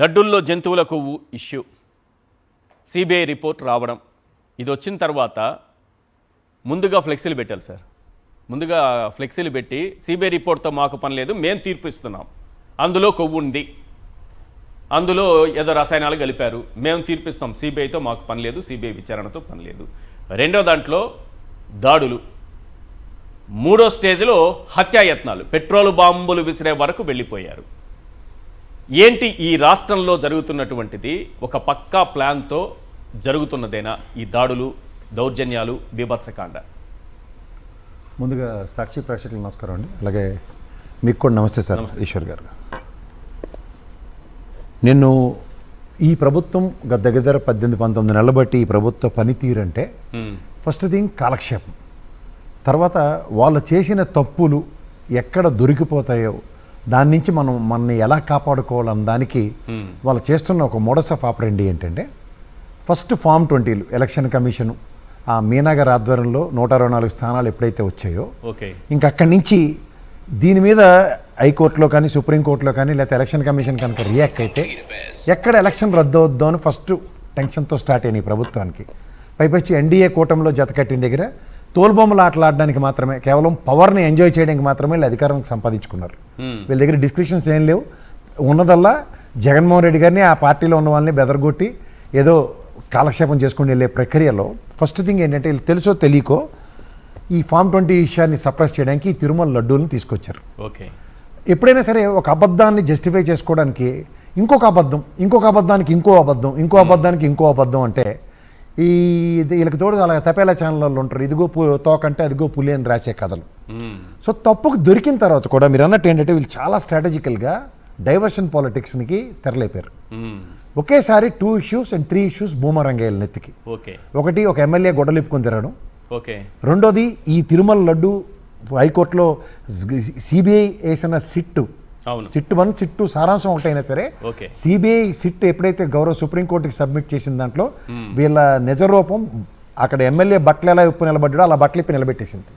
లడ్డూల్లో జంతువుల కొవ్వు issue CBI report రావడం ఇది వచ్చిన తర్వాత ముందుగా ఫ్లెక్సీలు పెట్టాలి సార్. ముందుగా ఫ్లెక్సీలు పెట్టి సిబిఐ రిపోర్ట్తో మాకు పని లేదు, మేము తీర్పు ఇస్తున్నాం, అందులో కొవ్వు ఉంది, అందులో ఏదో రసాయనాలు కలిపారు, మేము తీర్పిస్తాం, సిబిఐతో మాకు పని లేదు, సిబిఐ విచారణతో పని లేదు. రెండో దాంట్లో దాడులు, మూడో స్టేజ్లో హత్యాయత్నాలు, పెట్రోల్ బాంబులు విసిరే వరకు వెళ్ళిపోయారు. ఏంటి ఈ రాష్ట్రంలో జరుగుతున్నటువంటిది ఒక పక్కా ప్లాన్తో జరుగుతున్నదేనా ఈ దాడులు, దౌర్జన్యాలు, బీభత్సకాండ? ముందుగా సాక్షి ప్రేక్షకులకు నమస్కారం అండి. అలాగే మీకు కూడా నమస్తే సార్. ఈశ్వర్ గారు, నేను ఈ ప్రభుత్వం దగ్గర 18-19 నెలలు బట్టి ఈ ప్రభుత్వ పనితీరు అంటే ఫస్ట్ థింగ్ కాలక్షేపం, తర్వాత వాళ్ళు చేసిన తప్పులు ఎక్కడ దొరికిపోతాయో దాని నుంచి మనల్ని ఎలా కాపాడుకోవాలని దానికి వాళ్ళు చేస్తున్న ఒక మోడస్ ఆఫ్ ఆపరెండి ఏంటంటే, ఫస్ట్ ఫామ్ 20 ఎలక్షన్ కమిషను ఆ మీనాగారి ఆధ్వర్యంలో 124 స్థానాలు ఎప్పుడైతే వచ్చాయో ఇంకా అక్కడి నుంచి దీని మీద హైకోర్టులో కానీ సుప్రీంకోర్టులో కానీ లేకపోతే ఎలక్షన్ కమిషన్ కనుక రియాక్ట్ అయితే ఎక్కడ ఎలక్షన్ రద్దు అవుద్దో అని ఫస్ట్ టెన్షన్తో స్టార్ట్ అయినాయి ప్రభుత్వానికి. పైపచ్చి ఎన్డీఏ కూటమిలో జతకట్టిన దగ్గర తోలుబొమ్మలు ఆటలాడడానికి మాత్రమే, కేవలం పవర్ని ఎంజాయ్ చేయడానికి మాత్రమే వీళ్ళు అధికారానికి సంపాదించుకున్నారు. వీళ్ళ దగ్గర డిస్క్రిప్షన్స్ ఏం లేవు. ఉన్నదల్లా జగన్మోహన్ రెడ్డి గారిని ఆ పార్టీలో ఉన్న వాళ్ళని బెదరగొట్టి ఏదో కాలక్షేపం చేసుకుని వెళ్ళే ప్రక్రియలో ఫస్ట్ థింగ్ ఏంటంటే, వీళ్ళు తెలుసో తెలియకో ఈ ఫామ్ 20 విషయాన్ని సప్రెస్ చేయడానికి ఈ తిరుమల లడ్డూలను తీసుకొచ్చారు. ఎప్పుడైనా సరే ఒక అబద్ధాన్ని జస్టిఫై చేసుకోవడానికి ఇంకొక అబద్ధం, ఇంకొక అబద్ధానికి ఇంకో అబద్ధం, ఇంకో అబద్ధానికి ఇంకో అబద్ధం అంటే ఈ వీళ్ళకి తోడు అలా తపేలా ఛానల్లో ఉంటారు, ఇదిగో తోకంటే అదిగో పులి అని రాసే కథలు. సో తప్పుకు దొరికిన తర్వాత కూడా మీరు అన్నట్టు ఏంటంటే వీళ్ళు చాలా స్ట్రాటజికల్గా డైవర్షన్ పాలిటిక్స్కి తెరలేపారు. ఒకేసారి 2 issues and 3 issues బూమరంగేయాలి నెత్తికి. ఒకటి, ఒక ఎమ్మెల్యే గొడవలిప్పుకొని తిరగడం. రెండోది, ఈ తిరుమల లడ్డు హైకోర్టులో సిబిఐ వేసిన సిట్ 1 సిట్ 2 సారాంశం ఒకటైనా సరే సిబిఐ సిట్ ఎప్పుడైతే గౌరవ సుప్రీంకోర్టుకి సబ్మిట్ చేసిన దాంట్లో వీళ్ళ నిజ రూపం అక్కడ ఎమ్మెల్యే బట్టలు ఎలా ఉప్పు నిలబడ్డాడో అలా బట్టలు ఇప్పి నిలబెట్టేసింది.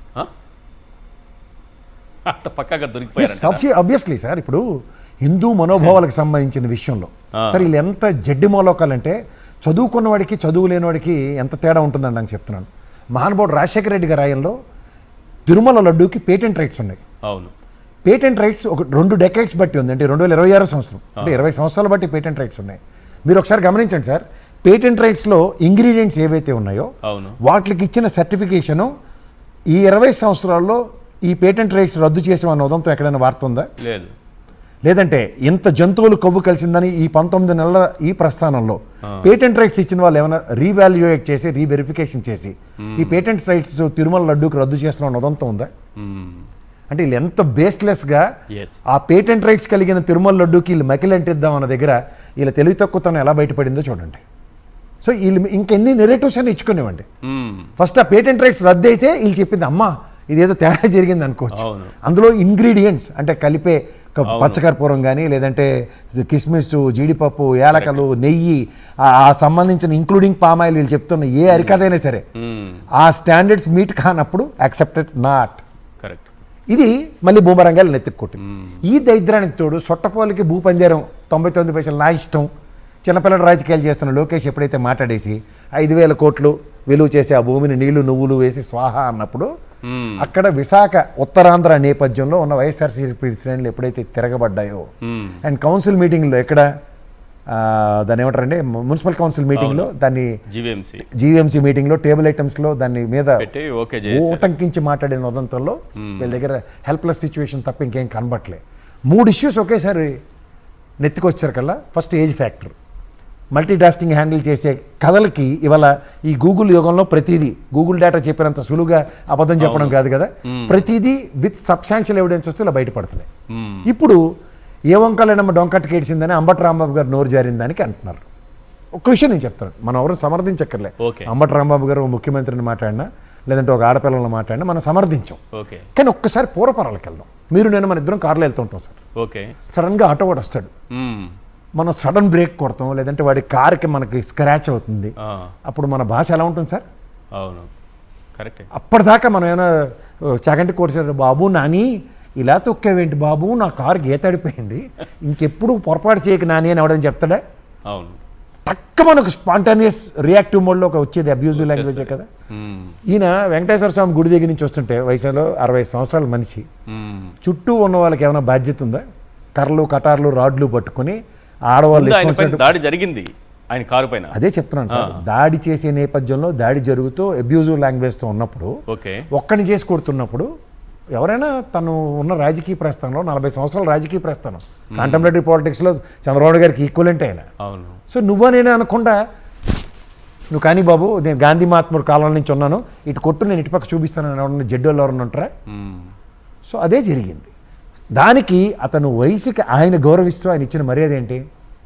ఆబ్వియస్లీ సార్, ఇప్పుడు హిందూ మనోభావాలకు సంబంధించిన విషయంలో సార్ వీళ్ళు ఎంత జడ్డి మోలోకాలంటే చదువుకున్న వాడికి చదువు లేని వాడికి ఎంత తేడా ఉంటుందని నాకు చెప్తున్నాను. మహానుభావుడు రాజశేఖర రెడ్డి గారి రాయంలో తిరుమల లడ్డూకి పేటెంట్ రైట్స్ ఉన్నాయి. అవును, పేటెంట్ రైట్స్ ఒక 2 డెకేడ్స్ బట్టి ఉంది, అంటే 2026 సంవత్సరం, అంటే 20 సంవత్సరాలు బట్టి పేటెంట్ రైట్స్ ఉన్నాయి. మీరు ఒకసారి గమనించండి సార్, పేటెంట్ రైట్స్లో ఇంగ్రీడియంట్స్ ఏవైతే ఉన్నాయో వాటికి ఇచ్చిన సర్టిఫికేషను ఈ 20 సంవత్సరాల్లో ఈ పేటెంట్ రైట్స్ రద్దు చేసామన్న ఉదంతో ఎక్కడైనా వార్త ఉందా? లేదు. లేదంటే ఇంత జంతువులు కొవ్వు కలిసిందని ఈ 19 నెలల ఈ ప్రస్థానంలో పేటెంట్ రైట్స్ ఇచ్చిన వాళ్ళు ఏమైనా రీవాల్యుయేట్ చేసి రీవెరిఫికేషన్ చేసి ఈ పేటెంట్ రైట్స్ తిరుమల లడ్డూకి రద్దు చేస్తున్న ఉదంతో ఉందా? అంటే వీళ్ళు ఎంత బేస్లెస్గా ఆ పేటెంట్ రైట్స్ కలిగిన తిరుమల లడ్డూకి వీళ్ళు మకిలంటిద్దాం అన్న దగ్గర వీళ్ళ తెలివి తక్కువతనం ఎలా బయటపడిందో చూడండి. సో వీళ్ళు ఇంకెన్ని నెరేటివ్స్ అని ఇచ్చుకునేవ్వండి. ఫస్ట్ ఆ పేటెంట్ రైట్స్ రద్దు అయితే వీళ్ళు చెప్పింది అమ్మా ఇదేదో తేడా జరిగింది అనుకోవచ్చు. అందులో ఇంగ్రీడియంట్స్ అంటే కలిపే పచ్చకర్పూరం కానీ లేదంటే కిస్మిస్, జీడిపప్పు, యాలకలు, నెయ్యి, ఆ సంబంధించిన ఇంక్లూడింగ్ పామాయిల్ వీళ్ళు చెప్తున్న ఏ అరికథైనా సరే ఆ స్టాండర్డ్స్ మీట్ కానప్పుడు యాక్సెప్టెడ్ నాట్. కరెక్ట్. ఇది మళ్ళీ బూమరంగాలు నెత్తికొట్టింది. ఈ దరిద్రానికి తోడు సొట్టపోలకి భూపంజరం 99 పైసలు నా ఇష్టం చిన్నపిల్లల రాజకీయాలు చేస్తున్న లోకేష్ ఎప్పుడైతే మాట్లాడేసి 5,000 కోట్లు విలువ చేసి ఆ భూమిని నీళ్లు నువ్వులు వేసి స్వాహా అన్నప్పుడు అక్కడ విశాఖ ఉత్తరాంధ్ర నేపథ్యంలో ఉన్న వైఎస్ఆర్సీపీ శ్రేణులు ఎప్పుడైతే తిరగబడ్డాయో అండ్ కౌన్సిల్ మీటింగ్లో ఎక్కడ దాన్ని ఏమంటారంటే మున్సిపల్ కౌన్సిల్ మీటింగ్లో దాన్ని జీవీఎంసీ మీటింగ్లో టేబుల్ ఐటమ్స్లో దాన్ని మీద ఊటంకించి మాట్లాడిన ఉదంతంలో వీళ్ళ దగ్గర హెల్ప్లెస్ సిచ్యువేషన్ తప్ప ఇంకేం కనబట్టలే. 3 issues ఒకేసారి నెత్తికొచ్చారు కల్లా. First age factor, multi tasking handle చేసే కథలకి ఇవాళ ఈ గూగుల్ యుగంలో ప్రతిదీ గూగుల్ డేటా చెప్పినంత సులువుగా అబద్ధం చెప్పడం కాదు కదా, ప్రతిదీ విత్ సబ్స్టాన్షియల్ ఎవిడెన్స్ వస్తే ఇలా బయటపడుతున్నాయి. ఇప్పుడు ఏ వంకలేనమ్మ డొంకట్టుకేడ్చిందని అంబటి రాంబాబు గారు నోరు జారిందానికి అంటున్నారు. ఒక విషయం నేను చెప్తాను, మనం ఎవరు సమర్థించక్కర్లే. అంబటి రాంబాబు గారు ముఖ్యమంత్రిని మాట్లాడినా లేదంటే ఒక ఆడపిల్లలను మాట్లాడినా మనం సమర్థించాం. కానీ ఒక్కసారి పూర్వపరాలకు వెళ్దాం. మీరు నేను మన ఇద్దరం కార్లో వెళ్తుంటాం సార్, సడన్గా ఆటో వాడు వస్తాడు, మనం సడన్ బ్రేక్ కొడతాం లేదంటే వాడి కార్కి మనకి స్క్రాచ్ అవుతుంది, అప్పుడు మన భాష ఎలా ఉంటుంది సార్? అవును, కరెక్ట్. అప్పటిదాకా మనం ఏమైనా చాగంటి కోర్సారు బాబు నాని ఇలా తొక్కేవేంటి బాబు, నా కారు గీతడిపోయింది, ఇంకెప్పుడు పొరపాటు చేయక నాని అని ఎవడని చెప్తాడా? అవును. తక్క మనకు స్పాంటానియస్ రియాక్టివ్ మోడ్లో ఒక వచ్చేది అబ్యూజివ్ లాంగ్వేజే కదా. ఈయన వెంకటేశ్వర స్వామి గుడి దగ్గర నుంచి వస్తుంటే వయసులో 60 సంవత్సరాల మనిషి, చుట్టూ ఉన్న వాళ్ళకి ఏమైనా బాధ్యత ఉందా? కర్రలు కటార్లు రాడ్లు పట్టుకుని ఆడవాళ్ళు ఇష్టం వచ్చినట్టు దాడి జరిగింది ఆయన కారు పైన. అదే చెప్తున్నాను సార్, దాడి చేసే నేపథ్యంలో దాడి జరుగుతూ అబ్యూజివ్ లాంగ్వేజ్తో ఉన్నప్పుడు, ఒక్కడిని చేసి కొడుతున్నప్పుడు ఎవరైనా తను ఉన్న రాజకీయ ప్రస్థానంలో 40 సంవత్సరాల రాజకీయ ప్రస్థానం, కాంటెంపరరీ పాలిటిక్స్లో చంద్రబాబు గారికి ఈక్వలెంట్ అయినా. సో నువ్వా నేనే అనకుండా నువ్వు కానీ బాబు నేను గాంధీ మహాత్ముడు కాలం నుంచి ఉన్నాను, ఇటు కొట్టు నేను ఇటుపక్క చూపిస్తానని ఎవరన్నా జడ్డోళ్ళు ఎవరన్నా ఉంటారా? సో అదే జరిగింది. దానికి అతను వయసుకి ఆయన గౌరవిస్తూ ఆయన ఇచ్చిన మర్యాద ఏంటి?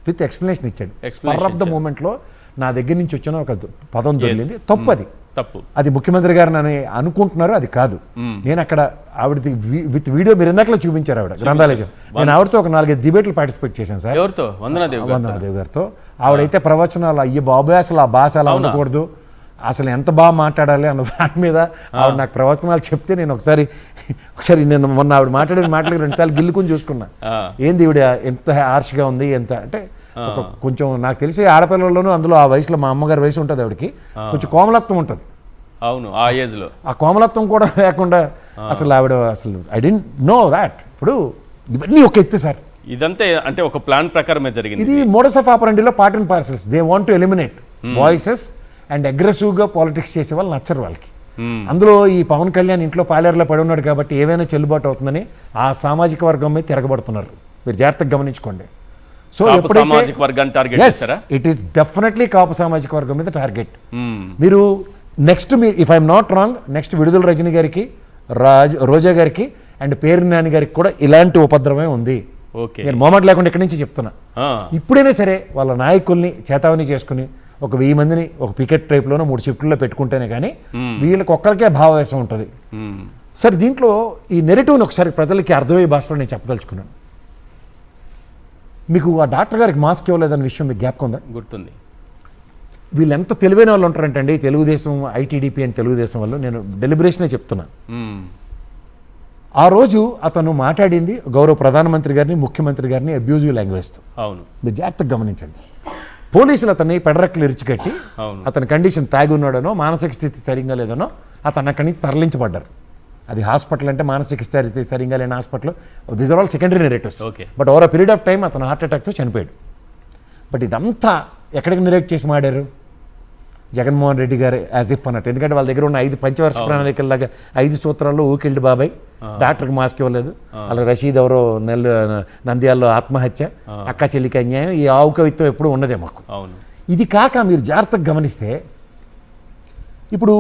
విత్ ఎక్స్ప్లెనేషన్ ఇచ్చాడు. స్పర్ ఆఫ్ ద మూమెంట్లో నా దగ్గర నుంచి వచ్చిన ఒక పదం దొరికింది, తప్పు అది, తప్పు, అది ముఖ్యమంత్రి గారు నన్ను అనుకుంటున్నారు, అది కాదు. నేను అక్కడ ఆవిడది విత్ వీడియో మీరు ఇందాకలో చూపించారు, ఆవిడ గ్రంథాలయం. నేను ఆవిడతో ఒక 4-5 డిబేట్లు పార్టిసిపేట్ చేశాను సార్. వందనాదేవి గారితో. ఆవిడైతే ప్రవచనాలు అయ్యే బాబు అసలు ఆ భాష అలా ఉండకూడదు, అసలు ఎంత బాగా మాట్లాడాలి అన్న దాని మీద ఆవిడ నాకు ప్రవచనాలు చెప్తే నేను ఒకసారి నేను మొన్న ఆవిడ మాట్లాడి 2 సార్లు గిల్లుకుని చూసుకున్నా. ఏంది ఈవిడ ఎంత హార్ష్గా ఉంది, ఎంత అంటే ఒక కొంచెం నాకు తెలిసి ఆడపిల్లల్లోనూ అందులో ఆ వయసులో మా అమ్మగారి వయసు ఉంటుంది, ఆవిడకి కొంచెం కోమలత్వం ఉంటుంది. అవును, ఆ ఏజ్లో ఆ కోమలత్వం కూడా లేకుండా అసలు ఆవిడ అసలు ఐ డెంట్ నో దాట్. ఇప్పుడు ఇవన్నీ ఒక ఎత్తు సార్, ఇదంతే అంటే ఒక ప్లాన్ ప్రకారమే జరిగింది. ఇది మోడస్ ఆఫ్ ఆపరెండిలో part and parcels. They want to eliminate voices and అగ్రెసివ్గా పాలిటిక్స్ చేసే వాళ్ళు నచ్చరు వాళ్ళకి. అందులో ఈ పవన్ కళ్యాణ్ ఇంట్లో పాలేరులో పడి ఉన్నాడు కాబట్టి ఏవైనా చెల్లుబాటు అవుతుందని ఆ సామాజిక వర్గం మీద తిరగబడుతున్నారు. మీరు జాగ్రత్తగా గమనించుకోండి. సో ఇట్ ఈస్ డెఫినెట్లీ కాపు సామాజిక వర్గం మీద టార్గెట్. మీరు next if I'm not wrong, next విడుదల రజని గారికి, రోజా గారికి అండ్ పేరు నాని గారికి కూడా ఇలాంటి ఉపద్రవమే ఉంది. నేను మొమెంట్ లేకుండా ఇక్కడి నుంచి చెప్తున్నా. ఇప్పుడైనా సరే వాళ్ళ నాయకుల్ని చేతావని చేసుకుని ఒక 1000 మందిని ఒక పికెట్ టైప్లోనో 3 షిఫ్ట్లో పెట్టుకుంటేనే కానీ వీళ్ళకి ఒక్కరికే భావవేశం ఉంటుంది. సరే, దీంట్లో ఈ నెరేటివ్ని ఒకసారి ప్రజలకి అర్థమయ్యే భాషలో నేను చెప్పదలుచుకున్నాను. మీకు ఆ డాక్టర్ గారికి మాస్క్ ఇవ్వలేదన్న విషయం మీకు జ్ఞాపకం ఉందా? గుర్తుంది. వీళ్ళు ఎంత తెలివైన వాళ్ళు ఉంటారంటే తెలుగుదేశం, ఐటీడీపీ అండ్ తెలుగుదేశం వాళ్ళు, నేను డెలిబరేషనే చెప్తున్నా. ఆ రోజు అతను మాట్లాడింది గౌరవ ప్రధానమంత్రి గారిని, ముఖ్యమంత్రి గారిని అబ్యూజివ్ లాంగ్వేజ్తో. అవును, మీరు జాగ్రత్తగా గమనించండి. పోలీసులు అతన్ని పెడరెక్కలు ఇరిచికట్టి అతని కండిషన్ తాగి ఉన్నాడనో మానసిక స్థితి సరిగ్గా లేదనో అతను అక్కడి నుంచి తరలించబడ్డారు. అది హాస్పిటల్ అంటే మానసిక స్థితి సరిగ్గా లేని hospital, these are all secondary narratives. But over a period of time అతను హార్ట్ అటాక్తో చనిపోయాడు. బట్ ఇదంతా ఎక్కడికి నెరేట్ చేసి మాడారు? జగన్మోహన్ రెడ్డి గారు యాజ్ ఇఫ్ అన్నట్టు. ఎందుకంటే వాళ్ళ దగ్గర ఉన్న 5 పంచవర్ష ప్రణాళికల్లాగా 5 సూత్రాల్లో ఊకెళ్ళి బాబాయ్ డాక్టర్కి మాస్క్ ఇవ్వలేదు, అలా రషీద్ ఎవరో నంద్యాలలో ఆత్మహత్య, అక్క చెల్లికి అన్యాయం, ఈ ఆవు కవిత్వం ఎప్పుడు ఉన్నదే మాకు. ఇది కాక మీరు జాగ్రత్తగా గమనిస్తే ఇప్పుడు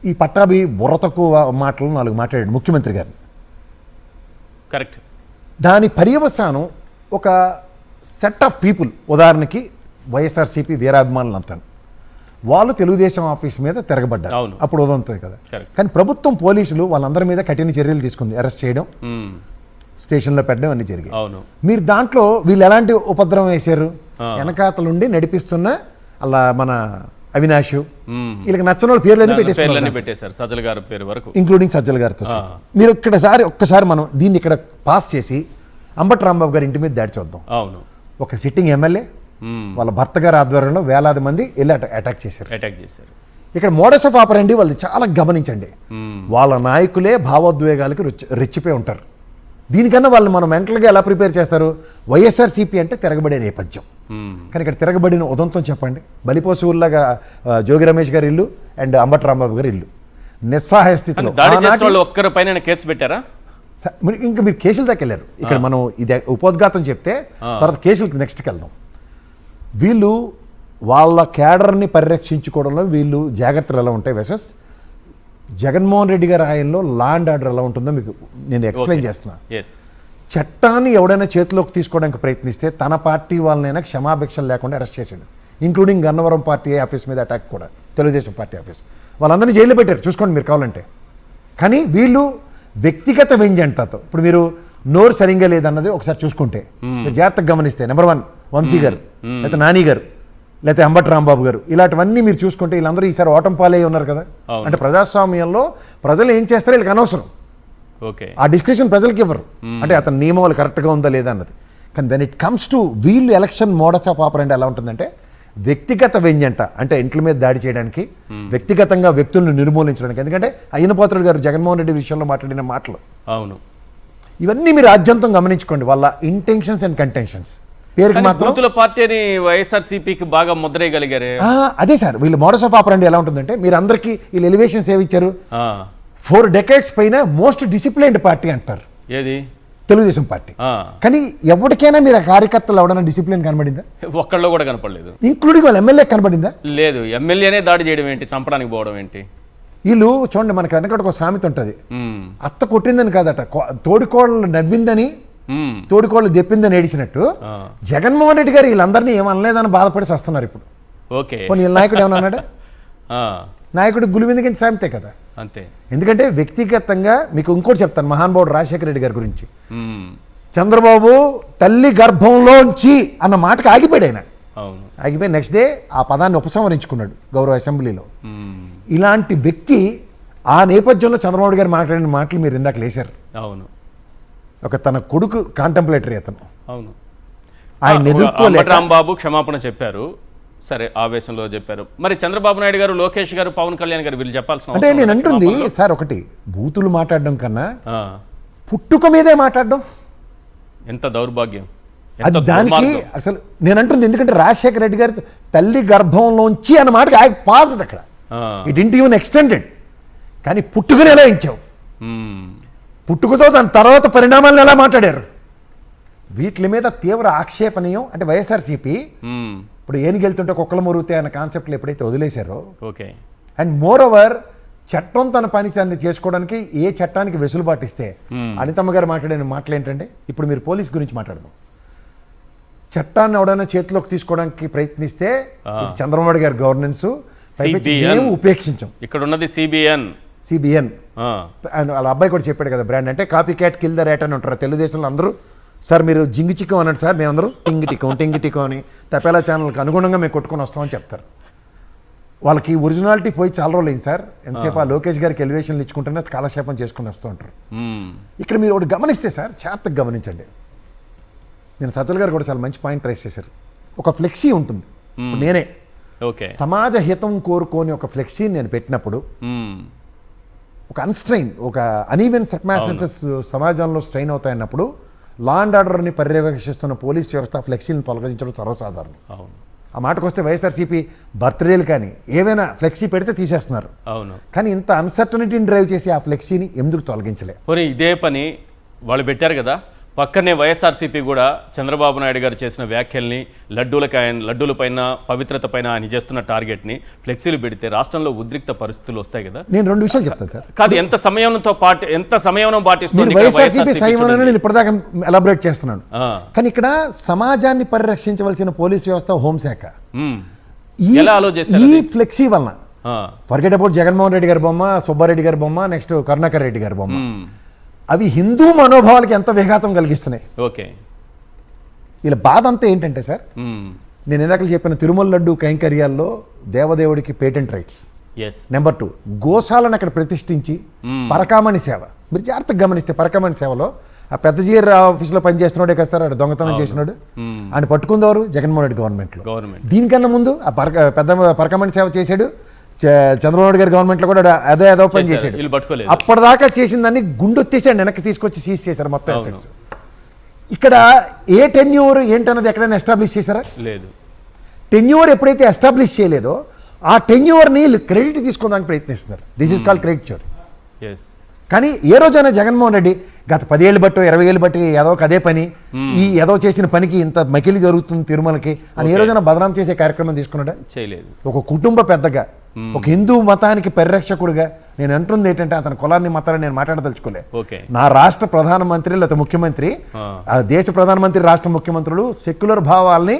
ఈ పట్టాభి బుర్ర తక్కువ మాటలు 4 మాట్లాడాడు ముఖ్యమంత్రి గారిని. కరెక్ట్. దాని పర్యవసానం ఒక సెట్ ఆఫ్ పీపుల్, ఉదాహరణకి వైఎస్ఆర్సీపీ వీరాభిమానులు అంటాను, వాళ్ళు తెలుగుదేశం ఆఫీస్ మీద తిరగబడ్డారు. అప్పుడు ఉదంతో కదా. కానీ ప్రభుత్వం, పోలీసులు వాళ్ళందరి మీద కఠిన చర్యలు తీసుకుంది. అరెస్ట్ చేయడం, స్టేషన్లో పెట్టడం అన్ని జరిగాయి. మీరు దాంట్లో వీళ్ళు ఎలాంటి ఉపద్రవం వేశారు? వెనకాతలుండి నడిపిస్తున్న అలా మన అవినాష్, వీళ్ళకి నచ్చిన వాళ్ళ పేర్లన్నీ పెట్టేశారు, సజ్జల గారి పేరు వరకు, ఇంక్లూడింగ్ సజ్జల గారితో. మీరు ఒక్కసారి మనం దీన్ని ఇక్కడ పాస్ చేసి అంబటి రాంబాబు గారి ఇంటి మీద దాడి చూద్దాం. ఒక సిట్టింగ్ ఎమ్మెల్యే వాళ్ళ భర్త గారి ఆధ్వర్యంలో వేలాది మంది వెళ్ళి అటాక్ చేశారు. ఇక్కడ మోడస్ ఆఫ్ ఆపరెండి వాళ్ళు చాలా గమనించండి. వాళ్ళ నాయకులే భావోద్వేగాలకి రెచ్చిపోయి ఉంటారు. దీనికన్నా వాళ్ళు మనం మెంటల్గా ఎలా ప్రిపేర్ చేస్తారు? వైఎస్ఆర్సీపీ అంటే తిరగబడే నేపథ్యం. కానీ ఇక్కడ తిరగబడిన ఉదంతం చెప్పండి. బలిపోసూర్లాగా జోగి రమేష్ గారి ఇల్లు అండ్ అంబటి రాంబాబు గారి ఇల్లు నిస్సహాయ స్థితిలో. ఒక్కరిపైన కేసు పెట్టారా? ఇంకా మీరు కేసుల దాకా వెళ్ళారు. ఇక్కడ మనం ఇది ఉపోద్ఘాతం చెప్తే తర్వాత కేసులకు నెక్స్ట్కి వెళ్దాం. వీళ్ళు వాళ్ళ క్యాడర్ని పరిరక్షించుకోవడంలో వీళ్ళు జాగ్రత్తలు ఎలా ఉంటాయి వెసెస్ జగన్మోహన్ రెడ్డి గారి ఆయనలో లా అండ్ ఆర్డర్ ఎలా ఉంటుందో మీకు నేను ఎక్స్ప్లెయిన్ చేస్తున్నా. చట్టాన్ని ఎవడైనా చేతిలోకి తీసుకోవడానికి ప్రయత్నిస్తే తన పార్టీ వాళ్ళనైనా క్షమాభిక్షలు లేకుండా అరెస్ట్ చేశాడు, ఇంక్లూడింగ్ గన్నవరం పార్టీ ఆఫీస్ మీద అటాక్ కూడా, తెలుగుదేశం పార్టీ ఆఫీస్. వాళ్ళందరినీ జైల్లో పెట్టారు, చూసుకోండి మీరు కావాలంటే. కానీ వీళ్ళు వ్యక్తిగత వెంజంటతో, ఇప్పుడు మీరు నోరు సరిగ్గా లేదన్నది ఒకసారి చూసుకుంటే మీరు జాగ్రత్తగా గమనిస్తే, నెంబర్ 1 వంశీ గారు, లేకపోతే నాని గారు, లేకపోతే అంబటి రాంబాబు గారు, ఇలాంటివన్నీ మీరు చూసుకుంటే వీళ్ళందరూ ఈసారి ఓటం పాలై ఉన్నారు కదా. అంటే ప్రజాస్వామ్యంలో ప్రజలు ఏం చేస్తారో వీళ్ళకి అనవసరం. ఓకే. ఆ డిస్క్రిప్షన్ ప్రజలకు ఇవ్వరు, అంటే అతని నియమాలు కరెక్ట్గా ఉందా లేదా అన్నది. కానీ వెన్ ఇట్ కమ్స్ టు వీళ్ళు ఎలక్షన్ మోడస్ ఆఫ్ ఆపరెంట్ ఎలా ఉంటుందంటే వ్యక్తిగత వ్యంజంట, అంటే ఇంట్ల మీద దాడి చేయడానికి, వ్యక్తిగతంగా వ్యక్తులను నిర్మూలించడానికి. ఎందుకంటే అయ్యనపాత్రుడు గారు జగన్మోహన్ రెడ్డి విషయంలో మాట్లాడిన మాటలు, అవును, ఇవన్నీ మీరు ఆద్యంతం గమనించుకోండి. వాళ్ళ ఇంటెన్షన్స్ అండ్ కంటెన్షన్స్ పేరుకి మాత్రం బూతుల పార్టీని వైఎస్ఆర్సీపీకి బాగా ముద్రేయగలిగారే. అదే సార్, వీళ్ళు మోడస్ ఆఫ్ ఆపరెంట్ ఎలా ఉంటుందంటే మీరు అందరికీ వీళ్ళు ఎలివేషన్స్ ఏమి ఇచ్చారు, 4 decades పైన మోస్ట్ డిసిప్లైన్డ్ పార్టీ అంటారు ఏది తెలుగుదేశం పార్టీ. కానీ ఎవరికైనా మీరు ఆ కార్యకర్తలు ఎవడన్నా డిసిప్లిన్ కనబడిందా? ఒక్కళ్ళు కూడా కనపడలేదు, ఇంక్లూడింగ్ వాళ్ళ ఎమ్మెల్యే కనబడిందా? లేదు. ఎమ్మెల్యేనే దాడి చేయడం ఏంటి, చంపడానికి పోవడం ఏంటి? వీళ్ళు చూడండి, మనకి వెనకటి ఒక సామెత ఉంటుంది, అత్త కొట్టిందని కాదట, తోడికోళ్ళు నవ్విందని తోడికోళ్ళు దెప్పిందని ఏడిచినట్టు జగన్మోహన్ రెడ్డి గారు వీళ్ళందరినీ ఏమనలేదని బాధపడి వస్తున్నారు ఇప్పుడు. ఓకే, వీళ్ళ నాయకుడు ఏమన్నా అన్నాడా? నాయకుడు గులివిందుకని సామెతే కదా. అంతే. ఎందుకంటే వ్యక్తిగతంగా మీకు ఇంకోటి చెప్తాను, మహానుభావుడు రాజశేఖర రెడ్డి గారి గురించి. చంద్రబాబు తల్లి గర్భంలోంచి అన్న మాటకు ఆగిపోయాడు ఆయన. ఆగిపోయి నెక్స్ట్ డే ఆ పదాన్ని ఉపసంహరించుకున్నాడు గౌరవ అసెంబ్లీలో. ఇలాంటి వ్యక్తి ఆ నేపథ్యంలో చంద్రబాబు గారు మాట్లాడిన మాటలు మీరు ఇందాక లేశారు. అవును, ఒక తన కొడుకు కాంటెంప్లేటరీ అతను. అవును, ఆయన ఎదుర్కోలేక రాంబాబు క్షమాపణ చెప్పారు, సరే ఆవేశంలో చెప్పారు. మరి చంద్రబాబు నాయుడు గారు, లోకేష్ గారు, పవన్ కళ్యాణ్ గారు వీళ్ళు చెప్పాల్సిన అంటే నేను అంటుంది సార్, ఒకటి బూతులు మాట్లాడడం కన్నా పుట్టుక మీదే మాట్లాడడం ఎంత దౌర్భాగ్యం. అది దానికి అసలు నేను అంటుంది, ఎందుకంటే రాజశేఖర రెడ్డి గారి తల్లి గర్భంలోంచి అన్న మాటకి ఆయన పాజ్డ్ అక్కడ, ఇట్ ఇంట్ ఈవెన్ ఎక్స్టెండెడ్. కానీ పుట్టుకని ఎలా ఇచ్చావు, పుట్టుకతో దాని తర్వాత పరిణామాలను ఎలా మాట్లాడారు, వీటి మీద తీవ్ర ఆక్షేపణీయం. అంటే వైఎస్ఆర్సీపీ ఇప్పుడు ఏనుగెళ్తుంటే కుక్కలు మురుగుతాయి అన్న కాన్సెప్ట్లు ఎప్పుడైతే వదిలేశారో, ఓకే, అండ్ మోర్ ఓవర్ చట్టం తన పని చేసుకోవడానికి ఏ చట్టానికి వెసులుబాటు ఇస్తే, అనితమ్మ గారు మాట్లాడిన మాటలు ఏంటంటే, ఇప్పుడు మీరు పోలీస్ గురించి మాట్లాడదాం, చట్టాన్ని ఎవడైనా చేతిలోకి తీసుకోవడానికి ప్రయత్నిస్తే ఇది చంద్రబాబు గారి గవర్నెన్స్ మేము ఉపేక్షించాం. ఇక్కడ ఉన్నది సిబిఎన్. వాళ్ళ అబ్బాయి కూడా చెప్పాడు కదా బ్రాండ్, అంటే copy cat kill the rate అని ఉంటారు తెలుగుదేశంలో అందరూ. సార్ మీరు జింగి చిక్కం అన్నాడు సార్, మేమందరూ టింగి టికో అని తపేలా ఛానల్కి అనుగుణంగా మేము కొట్టుకొని వస్తామని చెప్తారు. వాళ్ళకి ఒరిజినాలిటీ పోయి చాలా రోజులు అయింది సార్. ఎంతసేపు ఆ లోకేష్ గారికి ఎలివేషన్లు ఇచ్చుకుంటేనే కాలక్షేపం చేసుకుని వస్తూ ఉంటారు. ఇక్కడ మీరు ఒకటి గమనిస్తే సార్, జాగ్రత్తగా గమనించండి. నేను సజ్జల్ గారు కూడా చాలా మంచి పాయింట్ రైస్ చేశారు. ఒక ఫ్లెక్సీ ఉంటుంది, నేనే సమాజ హితం కోరుకోని ఒక ఫ్లెక్సీ నేను పెట్టినప్పుడు, ఒక అన్స్ట్రైన్, ఒక అనీవెన్ సర్కమ్స్టాన్సెస్ సమాజంలో స్ట్రెయిన్ అవుతాయన్నప్పుడు లా అండ్ ఆర్డర్ని పర్యవేక్షిస్తున్న పోలీస్ వ్యవస్థ ఫ్లెక్సీని తొలగించడం సర్వసాధారణం. ఆ మాటకు వస్తే వైఎస్ఆర్సీపీ బర్త్డేలు కానీ ఏవైనా ఫ్లెక్సీ పెడితే తీసేస్తున్నారు. కానీ ఇంత అన్సర్టనిటీని డ్రైవ్ చేసి ఆ ఫ్లెక్సీని ఎందుకు తొలగించలే? ఇదే పని వాళ్ళు పెట్టారు కదా, పక్కనే వైఎస్ఆర్సీపీ కూడా చంద్రబాబు నాయుడు గారు చేసిన వ్యాఖ్యల్ని, లడ్డూల పైన, పవిత్రత పైన ఆయన చేస్తున్న టార్గెట్ని ఫ్లెక్సీలు పెడితే రాష్ట్రంలో ఉద్రిక్త పరిస్థితులు వస్తాయి కదా. నేను 2 విషయాలు చెప్తాను సార్. కాదు, ఎంత సమయం పాటిస్తుంది వైఎస్ఆర్సీపీ సంయమనాన్ని నేను ఇప్పటిదాకా ఎలాబరేట్ చేస్తున్నాను. కానీ ఇక్కడ సమాజాన్ని పరిరక్షించవలసిన పోలీస్ వ్యవస్థ, హోంశాఖ ఈ ఫ్లెక్సీ వలన ఫర్గెట్ అబౌట్ జగన్మోహన్ రెడ్డి గారి బొమ్మ, సుబ్బారెడ్డి గారి బొమ్మ, నెక్స్ట్ కరుణాకర్ రెడ్డి గారి బొమ్మ, అవి హిందూ మనోభావాలకి ఎంత విఘాతం కలిగిస్తున్నాయి. ఓకే, ఇలా బాధ అంతా ఏంటంటే సార్, నేను ఇందాక చెప్పిన తిరుమల లడ్డు కైంకర్యాల్లో దేవదేవుడికి పేటెంట్ రైట్స్. నెంబర్ 2, గోశాలను అక్కడ ప్రతిష్ఠించి పరకామణి సేవ. మీరు జాగ్రత్తగా గమనిస్తే పరకామణి సేవలో ఆ పెద్ద జీఆర్ ఆఫీస్లో పనిచేస్తున్నాడే కదా సార్, దొంగతనం చేసినాడు, ఆయన పట్టుకుందవారు జగన్మోహన్ రెడ్డి గవర్నమెంట్లో. దీనికన్నా ముందు ఆ పెద్ద పరకామణి సేవ చేశాడు చంద్రబాబు గారి గవర్నమెంట్లో కూడా అదో పని చేశాడు. అప్పటిదాకా చేసిన దాన్ని గుండొత్తేసాడు, వెనక్కి తీసుకొచ్చి సీజ్ చేశారు మొత్తం అసెట్స్. ఇక్కడ ఏ టెన్యూర్ ఏంటన్నది ఎక్కడైనా ఎస్టాబ్లిష్ చేశారా? లేదు. టెన్యూర్ ఎప్పుడైతే ఎస్టాబ్లిష్ చేయలేదో ఆ టెన్యూర్ని క్రెడిట్ తీసుకోవడానికి ప్రయత్నిస్తున్నారు. దిస్ ఈజ్ కాల్డ్ క్రెడిట్ చోరీ. కానీ ఏ రోజైనా జగన్మోహన్ రెడ్డి గత 10 ఏళ్ళు బట్టి 20 ఏళ్ళు బట్టి అదే పని, ఈ ఏదో చేసిన పనికి ఇంత మకిలి జరుగుతుంది తిరుమలకి అని ఏ రోజైనా బదనాం చేసే కార్యక్రమం తీసుకున్నాడా? చేయలేదు. ఒక కుటుంబ పెద్దగా, ఒక హిందూ మతానికి పరిరక్షకుడుగా నేను అంటుంది ఏంటంటే, అతని కులాన్ని మతాన్ని నేను మాట్లాడదలుచుకోలే. నా రాష్ట్ర ప్రధానమంత్రి లేదా ముఖ్యమంత్రి, దేశ ప్రధానమంత్రి, రాష్ట్ర ముఖ్యమంత్రులు సెక్యులర్ భావాల్ని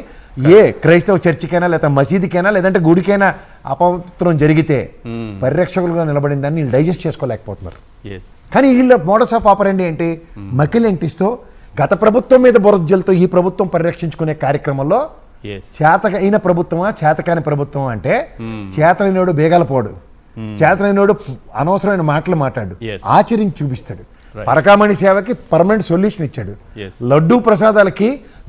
ఏ క్రైస్తవ చర్చికైనా లేదా మసీదుకైనా లేదంటే గుడికైనా అపవిత్రం జరిగితే పరిరక్షకులుగా నిలబడిన దాన్ని వీళ్ళు డైజెస్ట్ చేసుకోలేకపోతున్నారు. కానీ వీళ్ళ మోడస్ ఆఫ్ ఆపరెండి ఏంటి? మకిలింటిస్తూ గత ప్రభుత్వం మీద బురదజలతో ఈ ప్రభుత్వం పరిరక్షించుకునే కార్యక్రమంలో చేతకైన ప్రభుత్వమా చేతకాని ప్రభుత్వం అంటే, చేతనైనోడు బేగాల పోడు, చేతనైనోడు అనవసరమైన మాటలు మాట్లాడు, ఆచరించి చూపిస్తాడు. పరకామణి సేవకి పర్మనెంట్ సొల్యూషన్ ఇచ్చాడు. Yes. లడ్డూ ప్రసాదాలకి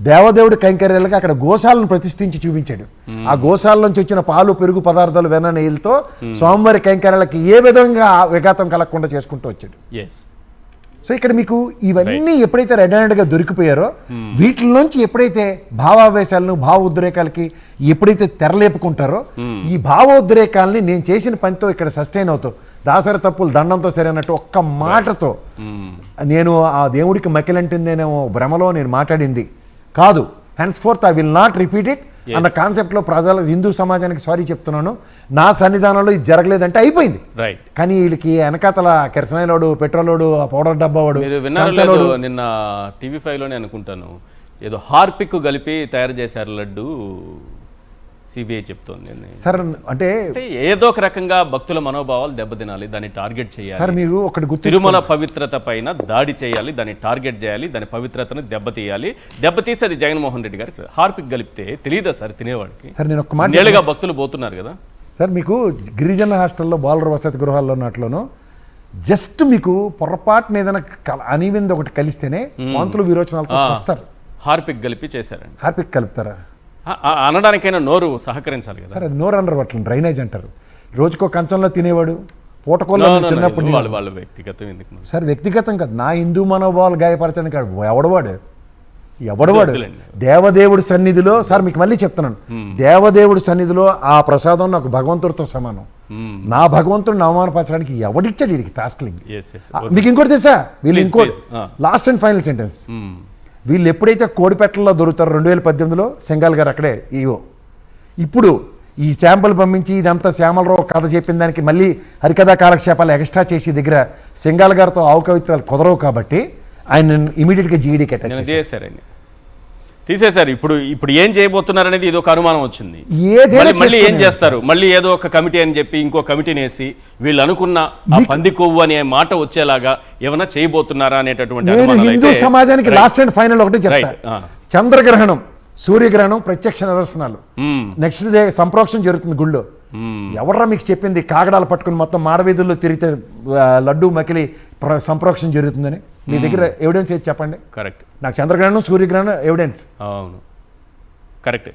దేవదేవుడి కైంకర్యాలకి అక్కడ గోశాలను ప్రతిష్ఠించి చూపించాడు. ఆ గోశాల నుంచి వచ్చిన పాలు పెరుగు పదార్థాలు వెన్న నెయ్యిలతో స్వామివారి కైంకర్యాలకి ఏ విధంగా విఘాతం కలగకుండా చేసుకుంటూ వచ్చాడు. ఎస్. సో ఇక్కడ మీకు ఇవన్నీ ఎప్పుడైతే రెడ్ హ్యాండ్గా దొరికిపోయారో వీటిలోంచి ఎప్పుడైతే భావావేశాలను భావ ఉద్రేకాలకి ఎప్పుడైతే తెరలేపుకుంటారో ఈ భావ ఉద్రేకాలని నేను చేసిన పనితో ఇక్కడ సస్టైన్ అవుతావు, దాసరి తప్పులు దండంతో సరైనట్టు ఒక్క మాటతో నేను ఆ దేవుడికి మకిలంటిందేనేమో భ్రమలో నేను మాట్లాడింది కాదు, hence fourth I will not repeat it అన్న కాన్సెప్ట్లో ప్రజల హిందూ సమాజానికి సారీ చెప్తున్నాను. నా సన్నిధానంలో ఇది జరగలేదంటే అయిపోయింది. రైట్. కానీ వీళ్ళకి వెనకాతల కెరసనాయిలోడు, పెట్రోలోడు, ఆ పౌడర్ డబ్బా వాడు, మీరు విన్నారో నిన్న TV5లోనే అనుకుంటాను, ఏదో హార్పిక్ కలిపి తయారు చేశారు లడ్డు, సిబిఐ చెప్తోంది. సార్ అంటే ఏదో ఒక రకంగా భక్తుల మనోభావాలు దెబ్బతినాలి, దాన్ని టార్గెట్ చేయాలి. సార్ మీరు ఒకటి తిరుమల పవిత్రత పైన దాడి చేయాలి, దాన్ని టార్గెట్ చేయాలి, దాని పవిత్రతను దెబ్బతీయాలి. దెబ్బతీసి అది జగన్మోహన్ రెడ్డి గారికి హార్పిక్ కలిపితే తెలియదా సార్ తినేవాడికి? సార్ నేను ఒక మాట నేరుగా భక్తులు పోతున్నారు కదా సార్. మీకు గిరిజన హాస్టల్లో బాలుర వసతి గృహాల్లో ఉన్నట్లోనూ జస్ట్ మీకు పొరపాటున ఏదైనా అనివింది ఒకటి కలిస్తేనే వాంతులు విరోచనాలతో వస్తారు. హార్పిక్ కలిపి చేశారండి. హార్పిక్ కలుపుతారా? అనడానికైనా నోరు సహకరించాలి కదా సార్. అది నోరు అనరు, అట్లా డ్రైనేజ్ అంటారు. రోజుకో కంచంలో తినేవాడు పూటకోళ్ళ చిన్నప్పుడు వాళ్ళ వ్యక్తిగతం ఎందుకు సార్? వ్యక్తిగతం కాదు, నా హిందూ మనోభావాలు గాయపరచడానికి ఎవడవాడు దేవదేవుడి సన్నిధిలో సార్ మీకు మళ్ళీ చెప్తున్నాను, దేవదేవుడి సన్నిధిలో ఆ ప్రసాదం నాకు భగవంతుడితో సమానం. నా భగవంతుడిని అవమానపరచడానికి ఎవడిచ్చాడు వీడికి టాస్క్లింగ్? మీకు ఇంకోటి తెలుసా? వీళ్ళు ఇంకోటి లాస్ట్ అండ్ ఫైనల్ సెంటెన్స్, వీళ్ళు ఎప్పుడైతే కోడిపెట్టల్లో దొరుకుతారో 2018లో సెంగాల్ గారు అక్కడే ఈవో, ఇప్పుడు ఈ శాంపుల్ పంపించి ఇదంతా శ్యామలరావు కథ చెప్పిన దానికి మళ్ళీ హరికథా కాలక్షేపాలు ఎక్స్ట్రా చేసి దగ్గర సెంగాల్ గారితో అవకవిత్వాలు కుదరవు కాబట్టి ఆయన ఇమీడియట్గా జీడీకి అటాచ్ చేశారండి, తీసేశారు. ఇప్పుడు ఏం చేయబోతున్నారు అనేది ఇది ఒక అనుమానం వచ్చింది. మళ్ళీ ఏం చేస్తారు? మళ్ళీ ఏదో ఒక కమిటీ అని చెప్పి ఇంకో కమిటీని వేసి వీళ్ళు అనుకున్న ఆ పంది కొవ్వు అనే మాట వచ్చేలాగా ఏమైనా చేయబోతున్నారా అనేటటువంటి నేను హిందూ సమాజానికి లాస్ట్ అండ్ ఫైనల్ ఒకటి చెప్తా. చంద్రగ్రహణం, సూర్యగ్రహణం ప్రత్యక్ష నిదర్శనాలు. నెక్స్ట్ డే సంప్రోక్షణ జరుగుతుంది గుళ్ళో. ఎవర్రా మీకు చెప్పింది కాగడాలు పట్టుకుని మొత్తం మాడవీధుల్లో తిరిగితే లడ్డు మకిలి సంప్రోక్షణ జరుగుతుందని? మీ దగ్గర ఎవిడెన్స్ ఏది చెప్పండి. కరెక్ట్. నాకు చంద్రగ్రహణం, సూర్యగ్రహణం ఎవిడెన్స్. అవును, కరెక్ట్.